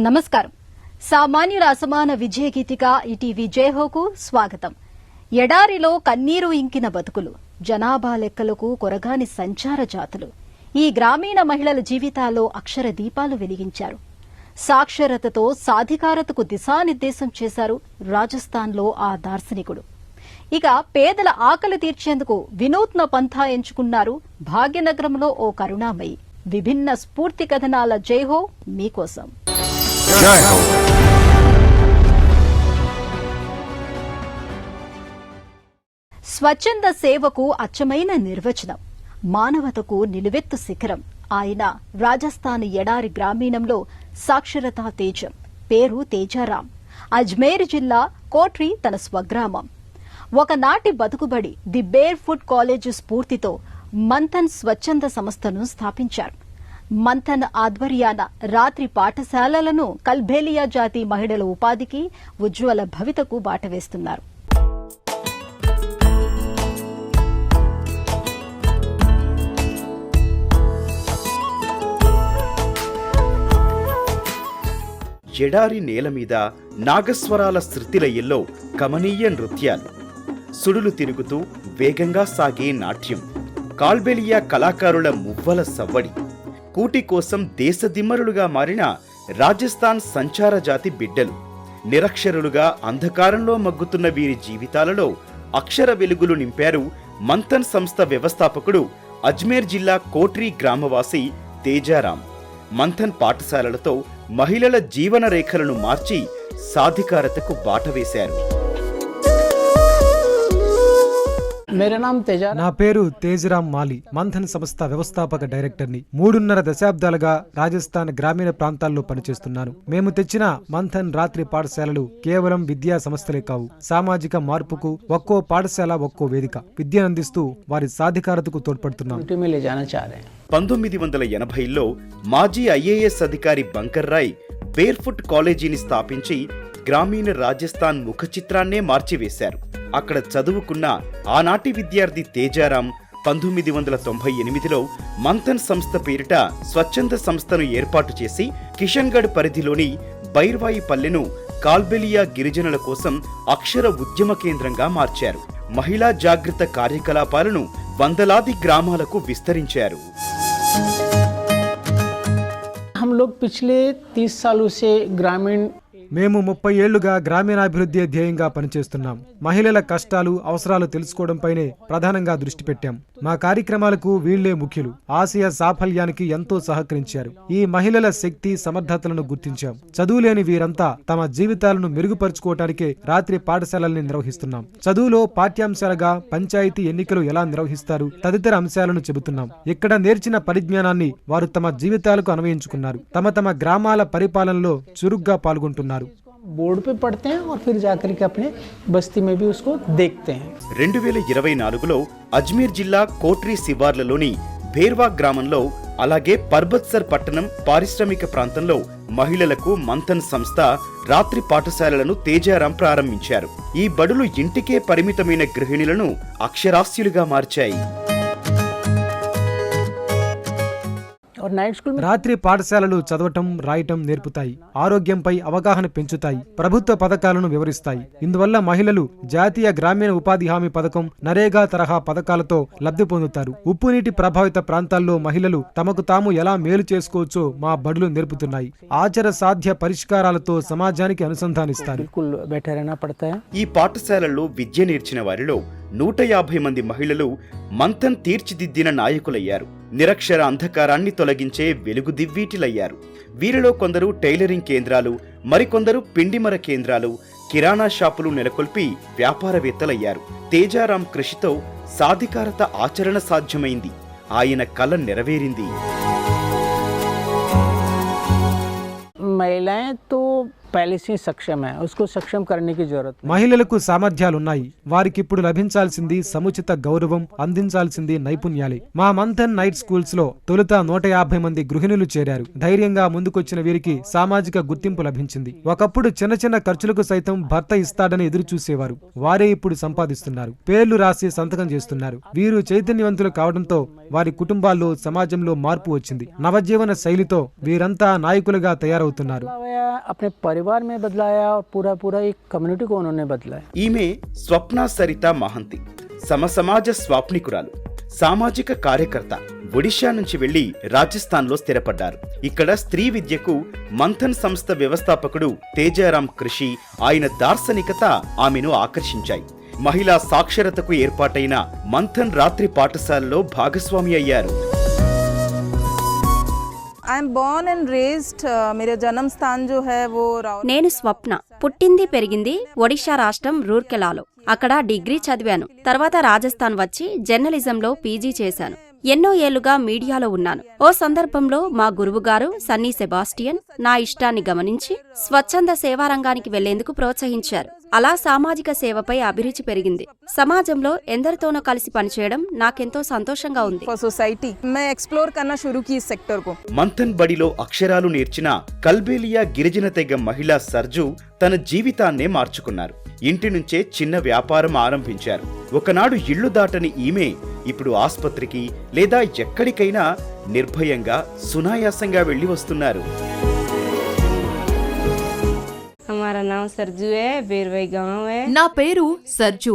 నమస్కారం. సామాన్యుల అసమాన విజయ గీతిక ఈటీవీ జయహోకు స్వాగతం. ఎడారిలో కన్నీరు ఇంకిన బతుకులు, జనాభా లెక్కలకు కొరగాని సంచార జాతులు ఈ గ్రామీణ మహిళల జీవితాల్లో అక్షర దీపాలు వెలిగించారు. సాక్షరతతో సాధికారతకు దిశానిర్దేశం చేశారు రాజస్థాన్లో ఆ దార్శనికుడు. ఇక పేదల ఆకలి తీర్చేందుకు వినూత్న పంథా ఎంచుకున్నారు భాగ్యనగరంలో ఓ కరుణామయి. విభిన్న స్ఫూర్తి కథనాల జైహో మీకోసం. స్వచ్ఛంద సేవకు అచ్చమైన నిర్వచనం, మానవతకు నిలువెత్తు శిఖరం. ఆయన రాజస్థాన్ ఎడారి గ్రామీణంలో సాక్షరతా తేజం. పేరు తేజారాం. అజ్మేర్ జిల్లా కోట్రి తన స్వగ్రామం. ఒకనాటి బతుకుబడి ది బేర్ ఫుట్ కాలేజ్ స్ఫూర్తితో మంథన్ స్వచ్ఛంద సంస్థను స్థాపించారు. మంథన్ ఆధ్వర్యాన రాత్రి పాఠశాలలను కల్బేలియా జాతి మహిళల ఉపాధికి, ఉజ్వల భవితకు బాటవేస్తున్నారు. ఎడారి నేల మీద నాగస్వరాల శృతిలయ్యల్లో కమనీయ నృత్యాలు, సుడులు తిరుగుతూ వేగంగా సాగే నాట్యం, కాల్బేలియా కళాకారుల మువ్వల సవ్వడి, కూటి కోసం దేశదిమ్మరులుగా మారిన రాజస్థాన్ సంచార జాతి బిడ్డలు, నిరక్షరులుగా అంధకారంలో మగ్గుతున్న వీరి జీవితాలలో అక్షర వెలుగులు నింపారు మంథన్ సంస్థ వ్యవస్థాపకుడు, అజ్మేర్ జిల్లా కోట్రి గ్రామవాసి తేజారాం. మంథన్ పాఠశాలలతో మహిళల జీవన రేఖలను మార్చి సాధికారతకు బాటవేశారు. నా పేరు తేజరాం మాలి. మంథన్ సంస్థ వ్యవస్థాపక డైరెక్టర్ని. 3.5 దశాబ్దాలుగా రాజస్థాన్ గ్రామీణ ప్రాంతాల్లో పనిచేస్తున్నాను. మేము తెచ్చిన మంథన్ రాత్రి పాఠశాలలు కేవలం విద్యా సంస్థలే కావు, సామాజిక మార్పుకు ఒక్కో పాఠశాల ఒక్కో వేదిక. విద్యను అందిస్తూ వారి సాధికారతకు తోడ్పడుతున్నాం. 1980లో మాజీ ఐఏఎస్ అధికారి బంకర్ రాయ్ బేర్ ఫుట్ కాలేజీని స్థాపించి గ్రామీణ రాజస్థాన్ ముఖ చిత్రాన్నే మార్చివేశారు. అక్కడ చదువుకున్న ఆనాటి విద్యార్థి తేజారాం 1998లో మంథన్ సంస్థ పేరిట స్వచ్ఛంద సంస్థను ఏర్పాటు చేసి కిషన్గఢ్ పరిధిలోని బైర్వాయి పల్లెను కాల్బేలియా గిరిజనుల కోసం అక్షర ఉద్యమ కేంద్రంగా మార్చారు. మహిళా జాగృత కార్యకలాపాలను వందలాది గ్రామాలకు విస్తరించారు. మేము 30 ఏళ్లుగా గ్రామీణాభివృద్ధి ధ్యేయంగా పనిచేస్తున్నాం. మహిళల కష్టాలు, అవసరాలు తెలుసుకోవడంపైనే ప్రధానంగా దృష్టి పెట్టాం. మా కార్యక్రమాలకు వీళ్లే ముఖ్యులు. ఆశయ సాఫల్యానికి ఎంతో సహకరించారు. ఈ మహిళల శక్తి, సమర్థతలను గుర్తించాం. చదువులేని వీరంతా తమ జీవితాలను మెరుగుపరుచుకోవటానికే రాత్రి పాఠశాలల్ని నిర్వహిస్తున్నాం. చదువులో పాఠ్యాంశాలుగా పంచాయతీ ఎన్నికలు ఎలా నిర్వహిస్తారు తదితర అంశాలను చెబుతున్నాం. ఇక్కడ నేర్చిన పరిజ్ఞానాన్ని వారు తమ జీవితాలకు అన్వయించుకున్నారు. తమ గ్రామాల పరిపాలనలో చురుగ్గా పాల్గొంటున్నారు. बोर्ड पे पढ़ते हैं और फिर जाकर के अपने बस्ती में भी उसको देखते हैं. 2024లో అజ్మీర్ జిల్లా కోట్రి శివార్లలోని భేర్వా గ్రామంలో, అలాగే పర్బత్సర్ పట్టణం పారిశ్రామిక ప్రాంతంలో మహిళలకు మంథన్ సంస్థ రాత్రి పాఠశాలలను తేజారాం ప్రారంభించారు. ఈ బడులు ఇంటికే పరిమితమైన గృహిణులను అక్షరాస్యులుగా మార్చాయి. రాత్రి పాఠశాలలు చదవటం, రాయటం నేర్పుతాయి. ఆరోగ్యంపై అవగాహన పెంచుతాయి. ప్రభుత్వ పథకాలను వివరిస్తాయి. ఇందువల్ల మహిళలు జాతీయ గ్రామీణ ఉపాధి హామీ పథకం, నరేగా తరహా పథకాలతో లబ్ధి పొందుతారు. ఉప్పునీటి ప్రభావిత ప్రాంతాల్లో మహిళలు తమకు తాము ఎలా మేలు చేసుకోవచ్చో మా బడులు నేర్పుతున్నాయి. ఆచర సాధ్య పరిష్కారాలతో సమాజానికి అనుసంధానిస్తారు. ఈ పాఠశాలల్లో విద్య నేర్చిన వారిలో 150 మంది మహిళలు మంథన్ తీర్చిదిద్దిన నాయకులయ్యారు. నిరక్షర అంధకారాన్ని తొలగించే వెలుగు దివ్వీటిలయ్యారు. వీరిలో కొందరు టైలరింగ్ కేంద్రాలు, మరికొందరు పిండిమర కేంద్రాలు, కిరాణా షాపులు నెలకొల్పి వ్యాపారవేత్తలయ్యారు. తేజారాం కృషితో సాధికారత ఆచరణ సాధ్యమైంది. ఆయన కల నెరవేరింది. पहले से ही सक्षम है, उसको सक्षम करने की जरूरत है। మహిళలకు సామర్థ్యాలున్నాయి. వారికిప్పుడు లభించాల్సింది సముచిత గౌరవం, అందించాల్సింది నైపుణ్యాలే. మా మంథన్ నైట్ స్కూల్స్ లో తొలుత 150 మంది గృహిణులు చేరారు. ధైర్యంగా ముందుకొచ్చిన వీరికి సామాజిక గుర్తింపు లభించింది. ఒకప్పుడు చిన్న చిన్న ఖర్చులకు సైతం భర్త ఇస్తాడని ఎదురు చూసేవారు. వారే ఇప్పుడు సంపాదిస్తున్నారు. పేర్లు రాసి సంతకం చేస్తున్నారు. వీరు చైతన్యవంతులు కావడంతో వారి కుటుంబాల్లో, సమాజంలో మార్పు వచ్చింది. నవజీవన శైలితో వీరంతా నాయకులుగా తయారవుతున్నారు. अपने परिवार में बदलाया और पूरा एक कम्युनिटी को उन्होंने बदलाया। ఈమె స్వప్న సరిత మహంతి సమసమాజ స్వాప్నికురాలు, సామాజిక కార్యకర్త. ఒడిషా నుంచి వెళ్లి రాజస్థాన్లో స్థిరపడ్డారు. ఇక్కడ స్త్రీ విద్యకు మంథన్ సంస్థ వ్యవస్థాపకుడు తేజారాం కృషి, ఆయన దార్శనికత ఆమెను ఆకర్షించాయి. మహిళా సాక్షరతకు ఏర్పాటైన మంథన్ రాత్రి పాఠశాలలో భాగస్వామి అయ్యారు. I am born and raised, मेरा जन्म स्थान जो है वो నేను స్వప్న. పుట్టింది పెరిగింది ఒడిషా రాష్ట్రం రూర్కెలాలో. అక్కడ డిగ్రీ చదివాను. తర్వాత రాజస్థాన్ వచ్చి జర్నలిజంలో పీజీ చేశాను. ఎన్నో ఏళ్లుగా మీడియాలో ఉన్నాను. ఓ సందర్భంలో మా గురువుగారు సన్నీ సెబాస్టియన్ నా ఇష్టాన్ని గమనించి స్వచ్ఛంద సేవారంగానికి వెళ్లేందుకు ప్రోత్సహించారు. అలా సామాజిక సేవపై అభిరుచి పెరిగింది. సమాజంలో ఎందరితోనో కలిసి పనిచేయడం నాకెంతో సంతోషంగా ఉంది. फॉर सोसाइटी मैं एक्सप्लोर करना शुरू की इस सेक्टर को। మంథన్ బడిలో అక్షరాలు నేర్చిన కల్బేలియా గిరిజన తెగ మహిళా సర్జు తన జీవితాన్నే మార్చుకున్నారు. ఇంటి నుంచే చిన్న వ్యాపారం ఆరంభించారు. ఒకనాడు ఇళ్లు దాటని ఈమె ఇప్పుడు ఆస్పత్రికి లేదా ఎక్కడికైనా నిర్భయంగా, సునాయాసంగా వెళ్లి వస్తున్నారు. నా పేరు సర్జు.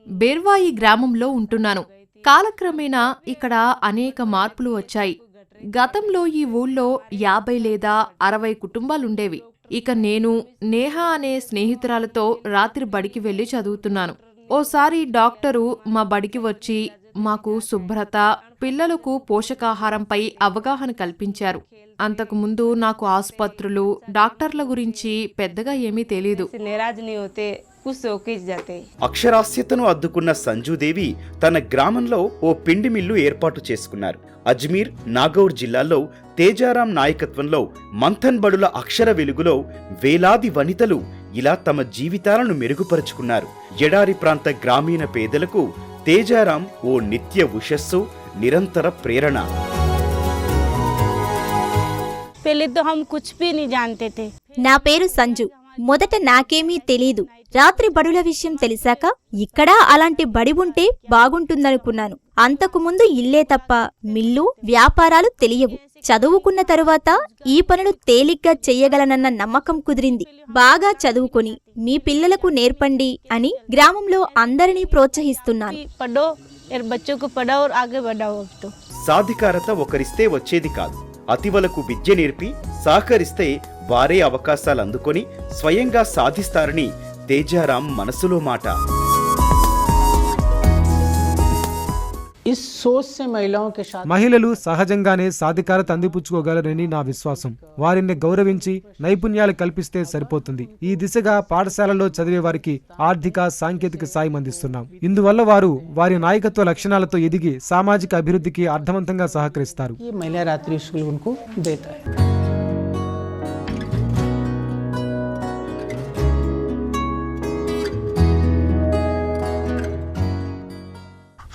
బేర్వాయి గ్రామంలో ఉంటున్నాను. కాలక్రమేణా ఇక్కడ అనేక మార్పులు వచ్చాయి. గతంలో ఈ ఊళ్ళో 50 లేదా 60 కుటుంబాలుండేవి. ఇక నేను నేహా అనే స్నేహితురాలతో రాత్రి బడికి వెళ్లి చదువుతున్నాను. ఓసారి డాక్టరు మా బడికి వచ్చి మాకు శుభ్రత, పిల్లలకు పోషకాహారంపై అవగాహన కల్పించారు. అంతకుముందు నాకు ఆసుపత్రులు, డాక్టర్ల గురించి పెద్దగా ఏమీ తెలీదు. అక్షరాస్యతను అద్దుకున్న సంజుదేవి తన గ్రామంలో ఓ పిండి మిల్లు ఏర్పాటు చేసుకున్నారు. అజ్మీర్, నాగౌర్ జిల్లాల్లో తేజారాం నాయకత్వంలో మంథన్ బడుల అక్షర వెలుగులో వేలాది వనితలు ఇలా తమ జీవితాలను మెరుగుపరుచుకున్నారు. ఎడారి ప్రాంత గ్రామీణ పేదలకు తేజారాం ఓ నిత్య ఉషస్సు, నిరంతర ప్రేరణ. నా పేరు సంజు. మొదట నాకేమీ తెలీదు. రాత్రి బడుల విషయం తెలిసాక ఇక్కడ అలాంటి బడి ఉంటే బాగుంటుందనుకున్నాను. అంతకుముందు ఇల్లే తప్ప మిల్లు, వ్యాపారాలు తెలియవు. చదువుకున్న తరువాత ఈ పనులు తేలిగ్గా చెయ్యగలనన్న నమ్మకం కుదిరింది. బాగా చదువుకొని మీ పిల్లలకు నేర్పండి అని గ్రామంలో అందరినీ ప్రోత్సహిస్తున్నాను. సాధికారత ఒకరిస్తే వచ్చేది కాదు. అతివలకు విద్య నేర్పి సహకరిస్తే వారే అవకాశాలు అందుకొని స్వయంగా సాధిస్తారని తేజారాం మనసులో మాట. इस सोच से महिलाओं के साथ మహిళలు సహజంగానే సాధికారత అందిపుచ్చుకోగలరని నా విశ్వాసం. వారిని గౌరవించి నైపుణ్యాలు కల్పిస్తే సరిపోతుంది. ఈ దిశగా పాఠశాలలో చదివే వారికి ఆర్థిక, సాంకేతిక సాయం అందిస్తున్నాం. ఇందువల్ల వారు వారి నాయకత్వ లక్షణాలతో ఎదిగి సామాజిక అభివృద్ధికి అర్థవంతంగా సహకరిస్తారు. ये महिला रात्रि स्कूल उनको देता है।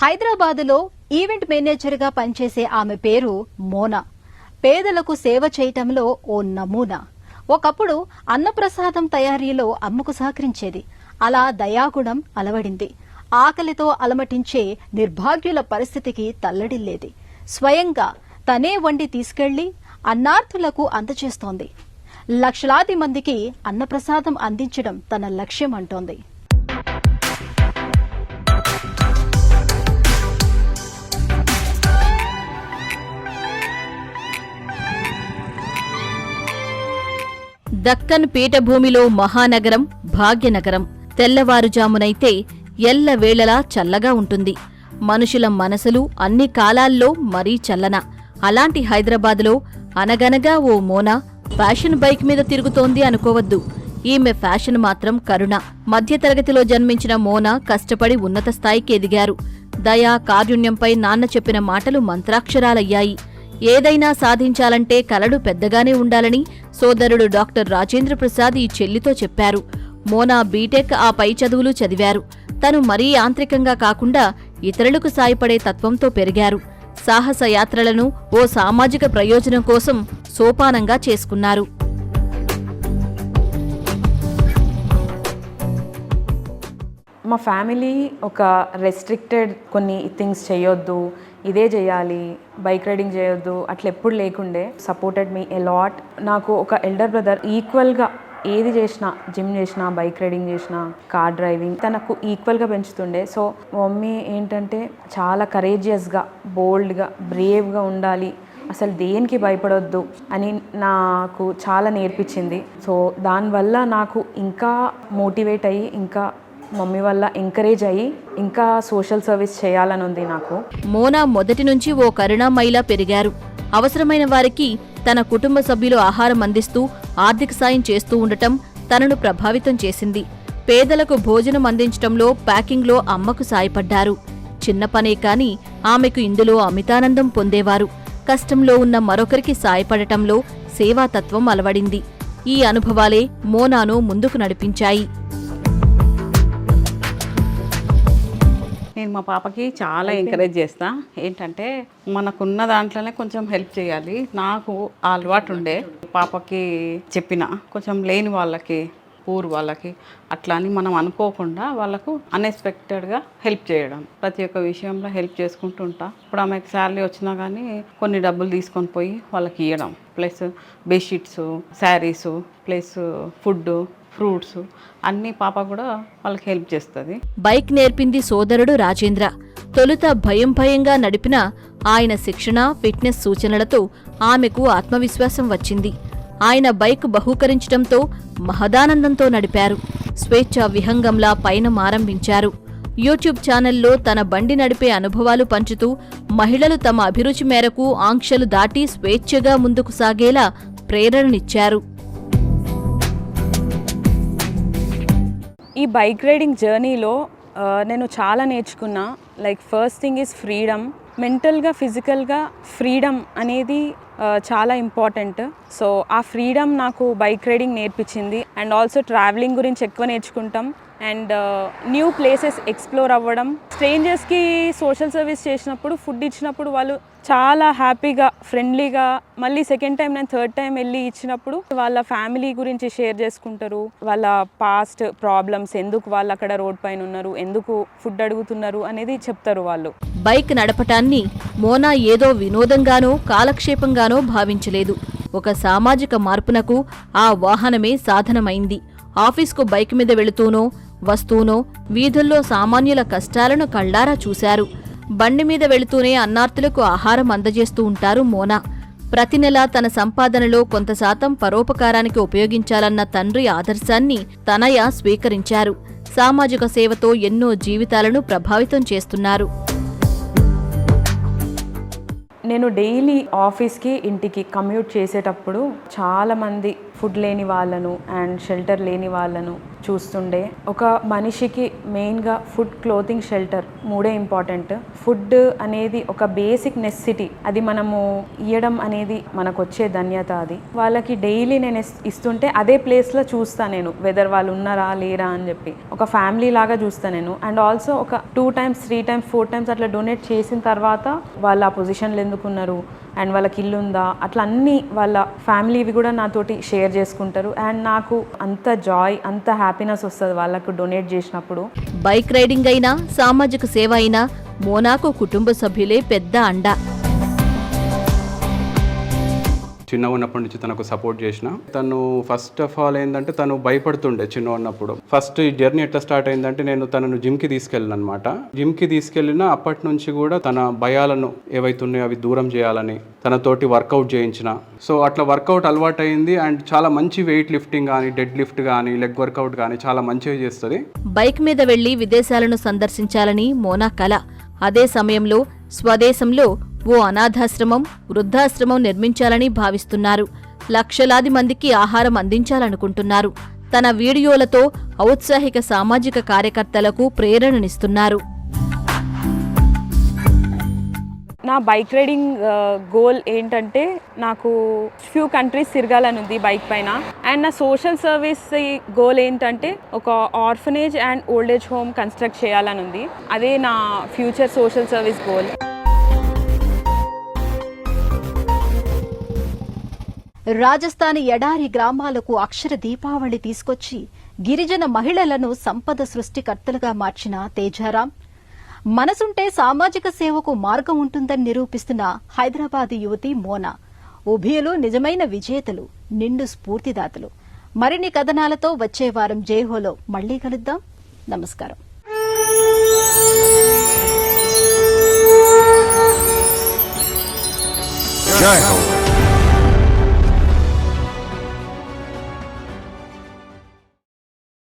హైదరాబాదులో ఈవెంట్ మేనేజర్గా పనిచేసే ఆమె పేరు మోనా. పేదలకు సేవ చేయటంలో ఓ నమూనా. ఒకప్పుడు అన్నప్రసాదం తయారీలో అమ్మకు సహకరించేది. అలా దయాగుణం అలవడింది. ఆకలితో అలమటించే నిర్భాగ్యుల పరిస్థితికి తల్లడిల్లేది. స్వయంగా తనే వండి తీసుకెళ్లి అన్నార్థులకు అందజేస్తోంది. లక్షలాది మందికి అన్నప్రసాదం అందించడం తన లక్ష్యం అంటోంది. దక్కన్ పీఠభూమిలో మహానగరం భాగ్యనగరం. తెల్లవారుజామునైతే ఎల్లవేళలా చల్లగా ఉంటుంది. మనుషుల మనసులు అన్ని కాలాల్లో మరీ చల్లన. అలాంటి హైదరాబాదులో అనగనగా ఓ మోనా ఫ్యాషన్ బైక్ మీద తిరుగుతోంది అనుకోవద్దు. ఈమె ఫ్యాషన్ మాత్రం కరుణ. మధ్యతరగతిలో జన్మించిన మోనా కష్టపడి ఉన్నత స్థాయికి ఎదిగారు. దయా, కారుణ్యంపై నాన్న చెప్పిన మాటలు మంత్రాక్షరాలయ్యాయి. ఏదైనా సాధించాలంటే కలలు పెద్దగానే ఉండాలని సోదరుడు డాక్టర్ రాజేంద్ర ప్రసాద్ ఈ చెల్లితో చెప్పారు. మోనా బీటెక్ ఆ పై చదువులు చదివారు. తను మరీ యాంత్రికంగా కాకుండా ఇతరులకు సాయపడే తత్వంతో పెరిగారు. సాహస యాత్రలను ఓ సామాజిక ప్రయోజనం కోసం సోపానంగా చేసుకున్నారు. మా ఫ్యామిలీ ఒక రెస్ట్రిక్టెడ్ కొన్ని థింగ్స్ చేయొద్దు, ఇదే చేయాలి, బైక్ రైడింగ్ చేయొద్దు అట్లా ఎప్పుడు లేకుండే. Supported me a lot. నాకు ఒక ఎల్డర్ బ్రదర్ ఈక్వల్గా ఏది చేసినా, జిమ్ చేసినా, బైక్ రైడింగ్ చేసినా, కార్ డ్రైవింగ్ తనకు ఈక్వల్గా పెంచుతుండే. సో మమ్మీ ఏంటంటే చాలా కరేజియస్గా, బోల్డ్గా, బ్రేవ్గా ఉండాలి, అసలు దేనికి భయపడొద్దు అని నాకు చాలా నేర్పించింది. సో దానివల్ల నాకు ఇంకా మోటివేట్ అయ్యి, ఇంకా మమ్మీ వల్ల ఎంకరేజ్ అయ్యి ఇంకా సోషల్ సర్వీస్ చేయాలని ఉంది నాకు. మోనా మొదటి నుంచి ఓ కరుణామయిలా పెరిగారు. అవసరమైన వారికి తన కుటుంబ సభ్యులు ఆహారం అందిస్తూ ఆర్థిక సాయం చేస్తూ ఉండటం తనను ప్రభావితం చేసింది. పేదలకు భోజనం అందించటంలో, ప్యాకింగ్లో అమ్మకు సాయపడ్డారు. చిన్న పనే కాని ఆమెకు ఇందులో అమితానందం పొందేవారు. కష్టంలో ఉన్న మరొకరికి సాయపడటంలో సేవాతత్వం అలవడింది. ఈ అనుభవాలే మోనాను ముందుకు నడిపించాయి. నేను మా పాపకి చాలా ఎంకరేజ్ చేస్తా. ఏంటంటే మనకున్న దాంట్లోనే కొంచెం హెల్ప్ చేయాలి. నాకు ఆ అలవాటు ఉండే. పాపకి చెప్పిన కొంచెం లేని వాళ్ళకి, పూర్ వాళ్ళకి అట్లా అని మనం అనుకోకుండా వాళ్ళకు అన్ఎక్స్పెక్టెడ్గా హెల్ప్ చేయడం, ప్రతి ఒక్క విషయంలో హెల్ప్ చేసుకుంటూ ఉంటా. ఇప్పుడు ఆమెకు శాలరీ వచ్చినా కానీ కొన్ని డబ్బులు తీసుకొని పోయి వాళ్ళకి ఇవ్వడం, plus bedsheets, saris, plus food, fruits అన్నీ పాప కూడా వాళ్ళకి హెల్ప్ చేస్తుంది. బైక్ నేర్పింది సోదరుడు రాజేంద్ర. తొలుత భయంగా నడిపిన ఆయన శిక్షణ, ఫిట్నెస్ సూచనలతో ఆమెకు ఆత్మవిశ్వాసం వచ్చింది. ఆయన బైక్ బహూకరించడంతో మహదానందంతో నడిపారు. స్వేచ్ఛా విహంగంలా పయనం ఆరంభించారు. యూట్యూబ్ ఛానల్లో తన బండి నడిపే అనుభవాలు పంచుతూ మహిళలు తమ అభిరుచి మేరకు ఆంక్షలు దాటి స్వేచ్ఛగా ముందుకు సాగేలా ప్రేరణనిచ్చారు. ఈ బైక్ రైడింగ్ జర్నీలో నేను చాలా నేర్చుకున్నా. Like first thing is freedom. మెంటల్గా, ఫిజికల్గా ఫ్రీడమ్ అనేది చాలా ఇంపార్టెంట్. సో ఆ ఫ్రీడమ్ నాకు బైక్ రైడింగ్ నేర్పించింది. అండ్ ఆల్సో ట్రావెలింగ్ గురించి ఎక్కువ నేర్చుకుంటాం. అండ్ న్యూ ప్లేసెస్ ఎక్స్ప్లోర్ అవ్వడం. స్ట్రేంజర్స్కి సోషల్ సర్వీస్ చేసినప్పుడు, ఫుడ్ ఇచ్చినప్పుడు వాళ్ళు చాలా హ్యాపీగా, ఫ్రెండ్లీగా, మళ్ళీ సెకండ్ టైం నేను థర్డ్ టైం వెళ్ళి ఇచ్చినప్పుడు వాళ్ళ ఫ్యామిలీ గురించి షేర్ చేసుకుంటారు. వాళ్ళ పాస్ట్ ప్రాబ్లమ్స్, ఎందుకు వాళ్ళు అక్కడ రోడ్ పైన ఉన్నారు, ఎందుకు ఫుడ్ అడుగుతున్నారు అనేది చెప్తారు వాళ్ళు. బైక్ నడపటాన్ని మోనా ఏదో వినోదంగానో కాలక్షేపంగానో భావించలేదు. ఒక సామాజిక మార్పునకు ఆ వాహనమే సాధనమైంది. ఆఫీస్కు బైక్ మీద వెళుతూనో, వస్తూనో వీధుల్లో సామాన్యుల కష్టాలను కళ్లారా చూశారు. బండి మీద వెళుతూనే అన్నార్తులకు ఆహారం అందజేస్తూ ఉంటారు మోనా. ప్రతి నెలా తన సంపాదనలో కొంత శాతం పరోపకారానికి ఉపయోగించాలన్న తండ్రి ఆదర్శాన్ని తనయ స్వీకరించారు. సామాజిక సేవతో ఎన్నో జీవితాలను ప్రభావితం చేస్తున్నారు. నేను డైలీ ఆఫీస్కి, ఇంటికి కమ్యూట్ చేసేటప్పుడు చాలామంది ఫుడ్ లేని వాళ్ళను అండ్ షెల్టర్ లేని వాళ్ళను చూస్తుండే. ఒక మనిషికి మెయిన్గా ఫుడ్, క్లోతింగ్, షెల్టర్ మూడే ఇంపార్టెంట్. ఫుడ్ అనేది ఒక బేసిక్ నెసెసిటీ. అది మనము ఇవ్వడం అనేది మనకు వచ్చే ధన్యత. అది వాళ్ళకి డైలీ నేను ఇస్తుంటే అదే ప్లేస్లో చూస్తాను నేను, వెదర్ వాళ్ళు ఉన్నారా లేరా అని చెప్పి. ఒక ఫ్యామిలీ లాగా చూస్తాను నేను. అండ్ ఆల్సో ఒక 2 times, 3 times, 4 times అట్లా డొనేట్ చేసిన తర్వాత వాళ్ళు ఆ పొజిషన్లో ఎందుకున్నారు అండ్ వాళ్ళకి ఇల్లు ఉందా, అట్లా అన్నీ వాళ్ళ ఫ్యామిలీవి కూడా నాతోటి షేర్ చేసుకుంటారు. అండ్ నాకు అంత జాయ్, అంత హ్యాపీనెస్ వస్తుంది వాళ్ళకు డొనేట్ చేసినప్పుడు. బైక్ రైడింగ్ అయినా, సామాజిక సేవ అయినా మోనాకు కుటుంబ సభ్యులే పెద్ద అండ. చిన్న ఉన్నప్పటి నుంచి తనకు సపోర్ట్ చేసిన. తను ఫస్ట్ ఆఫ్ ఆల్ ఏంటంటే తను భయపడుతుండే చిన్న ఉన్నప్పుడు. ఫస్ట్ ఈ జర్నీ ఎట్లా స్టార్ట్ అయిందంటే నేను తనను జిమ్కి తీసుకెళ్ళిన అనమాట. జిమ్కి తీసుకెళ్ళిన అప్పటి నుంచి కూడా తన భయాలను ఏవైతున్నాయో అవి దూరం చేయాలని తనతోటి వర్కౌట్ చేయించిన. సో అట్లా వర్కౌట్ అలవాటు అయింది. అండ్ చాలా మంచి వెయిట్ లిఫ్టింగ్ కానీ, డెడ్ లిఫ్ట్ కానీ, లెగ్ వర్కౌట్ కానీ చాలా మంచిగా చేస్తుంది. బైక్ మీద వెళ్లి విదేశాలను సందర్శించాలని మోనా కల. అదే సమయంలో స్వదేశంలో ఓ అనాథాశ్రమం, వృద్ధాశ్రమం నిర్మించాలని భావిస్తున్నారు. లక్షలాది మందికి ఆహారం అందించాలనుకుంటున్నారు. తన వీడియోలతో ఔత్సాహిక సామాజిక కార్యకర్తలకు ప్రేరణనిస్తున్నారు. నా బైక్ రైడింగ్ గోల్ ఏంటంటే నాకు ఫ్యూ కంట్రీస్ తిరగాలని ఉంది బైక్ పైన. అండ్ నా సోషల్ సర్వీస్ గోల్ ఏంటంటే ఒక orphanage and old age home construct చేయాలని ఉంది. అదే నా future social service goal. Rajasthan ఎడారి గ్రామాలకు అక్షర దీపావళి తీసుకొచ్చి గిరిజన మహిళలను సంపద సృష్టికర్తలుగా మార్చిన తేజారాం, మనసుంటే సామాజిక సేవకు మార్గం ఉంటుందని నిరూపిస్తున్న హైదరాబాద్ యువతి మోనా ఉభయులు నిజమైన విజేతలు, నిండు స్ఫూర్తిదాతలు. మరిన్ని కథనాలతో వచ్చే వారం జైహోలో మళ్లీ కలుద్దాం. నమస్కారం. జై హో.